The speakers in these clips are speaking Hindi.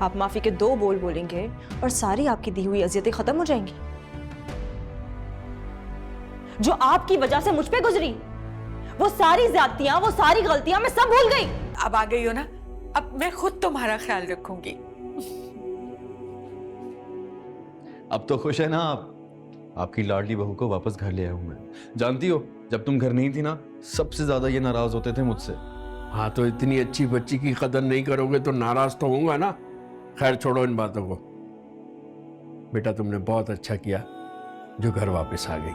आप माफी के 2 बोल बोलेंगे और सारी आपकी दी हुई अजियतें खत्म हो जाएंगी जो आपकी वजह से मुझ पे गुजरी। वो सारी ज्यादतियां, वो सारी गलतियां मैं सब भूल गई। अब आ गई हो ना, अब मैं खुद तुम्हारा ख्याल रखूंगी। अब तो खुश है ना आप? आपकी लाडली बहू को वापस घर ले आया हूं मैं। जानती हो, जब तुम घर नहीं थी ना, सबसे ज्यादा ये नाराज होते थे मुझसे। हाँ, तो इतनी अच्छी बच्ची की कदर नहीं करोगे तो नाराज तो होऊंगा ना। खैर छोड़ो इन बातों को। बेटा तुमने बहुत अच्छा किया जो घर वापस आ गई।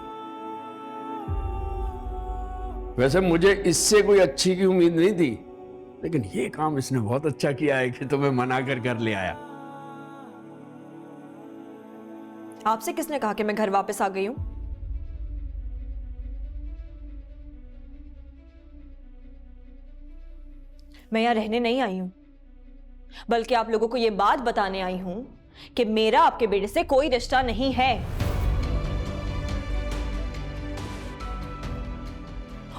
वैसे मुझे इससे कोई अच्छी की उम्मीद नहीं थी, लेकिन ये काम इसने बहुत अच्छा किया है कि तुम्हें मना कर घर ले आया। आपसे किसने कहा कि मैं घर वापस आ गई हूं? मैं यहां रहने नहीं आई हूं, बल्कि आप लोगों को यह बात बताने आई हूं कि मेरा आपके बेटे से कोई रिश्ता नहीं है।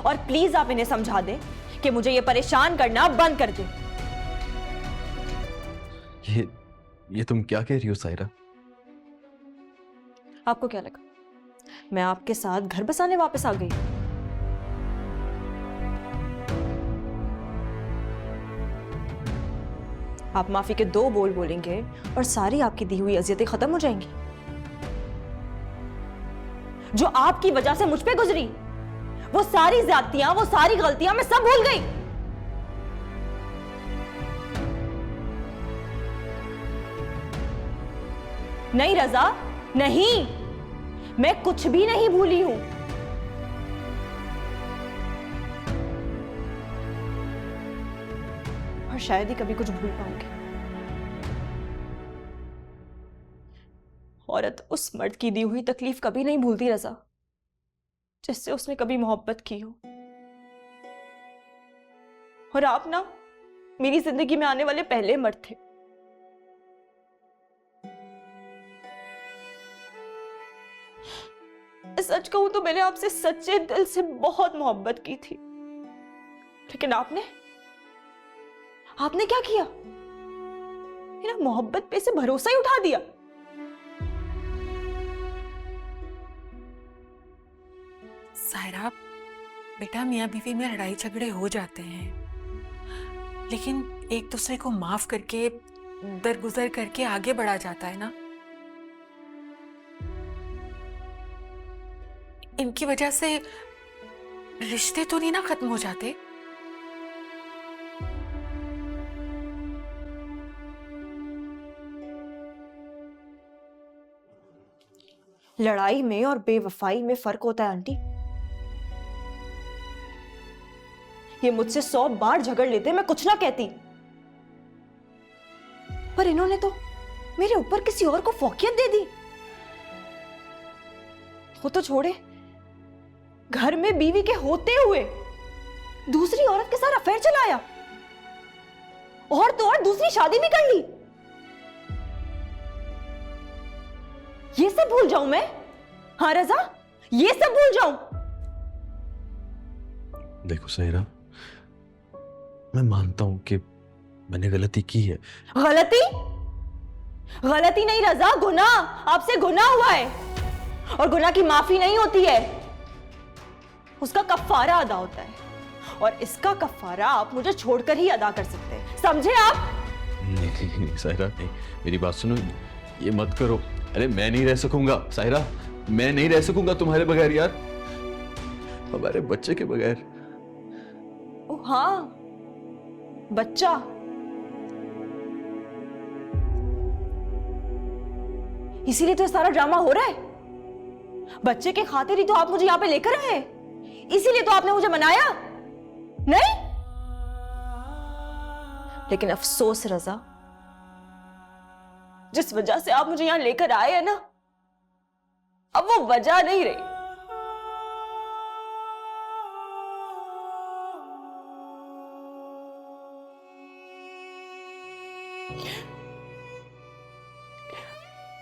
और प्लीज आप इन्हें समझा दें कि मुझे यह परेशान करना बंद कर दें। ये तुम क्या कह रही हो सायरा? आपको क्या लगा मैं आपके साथ घर बसाने वापस आ गई? आप माफी के 2 बोल बोलेंगे और सारी आपकी दी हुई अजियतें खत्म हो जाएंगी जो आपकी वजह से मुझ पे गुजरी। वो सारी ज्यादतियां, वो सारी गलतियां मैं सब भूल गई। नहीं रजा, नहीं, मैं कुछ भी नहीं भूली हूं। और शायद ही कभी कुछ भूल पाऊंगी। औरत उस मर्द की दी हुई तकलीफ कभी नहीं भूलती रजा, जिससे उसने कभी मोहब्बत की हो। और आप ना मेरी जिंदगी में आने वाले पहले मर्द थे। सच कहूं तो मैंने आपसे सच्चे दिल से बहुत मोहब्बत की थी, लेकिन आपने क्या किया? मेरा मोहब्बत पे से भरोसा ही उठा दिया। सायरा, बेटा मियां बीवी में लड़ाई झगड़े हो जाते हैं, लेकिन एक दूसरे को माफ करके, दरगुजर करके आगे बढ़ा जाता है ना। इनकी वजह से रिश्ते तो नहीं ना खत्म हो जाते। लड़ाई में और बेवफाई में फर्क होता है आंटी। ये मुझसे 100 बार झगड़ लेते, मैं कुछ ना कहती, पर इन्होंने तो मेरे ऊपर किसी और को फौकियत दे दी। वो तो छोड़े, घर में बीवी के होते हुए दूसरी औरत के साथ अफेयर चलाया, और तो और दूसरी शादी भी कर ली। ये सब भूल जाऊं मैं? हाँ रजा, ये सब भूल जाऊं? देखो सायरा, मैं मानता हूं कि मैंने गलती की है। गलती नहीं रजा, गुनाह। आपसे गुनाह हुआ है, और गुनाह की माफी नहीं होती है, उसका कफ्फारा अदा होता है। और इसका कफ्फारा आप मुझे छोड़कर ही अदा कर सकते हैं, समझे आप? नहीं सायरा, नहीं, मेरी बात सुनो, ये मत करो। अरे मैं नहीं रह सकूंगा सायरा, मैं नहीं रह सकूंगा तुम्हारे बगैर यार, हमारे बच्चे के बगैर। ओ हाँ, बच्चा। इसीलिए तो ये सारा ड्रामा हो रहा है। बच्चे के खातिर ही तो आप मुझे यहां पे लेकर आए, इसीलिए तो आपने मुझे मनाया नहीं? लेकिन अफसोस रजा, जिस वजह से आप मुझे यहां लेकर आए हैं ना, अब वो वजह नहीं रही।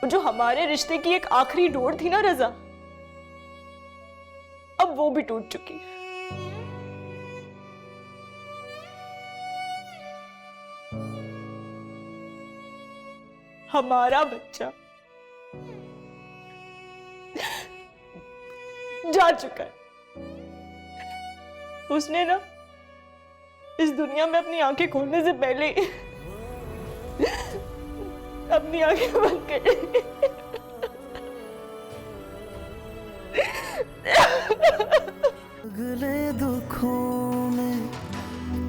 जो हमारे रिश्ते की एक आखिरी डोर थी ना रजा, अब वो भी टूट चुकी है। हमारा बच्चा जा चुका है। उसने ना इस दुनिया में अपनी आंखें खोलने से पहले ही अपनी आंखें बंद कर ली। अगले दुखों में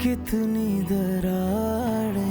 कितनी दरारें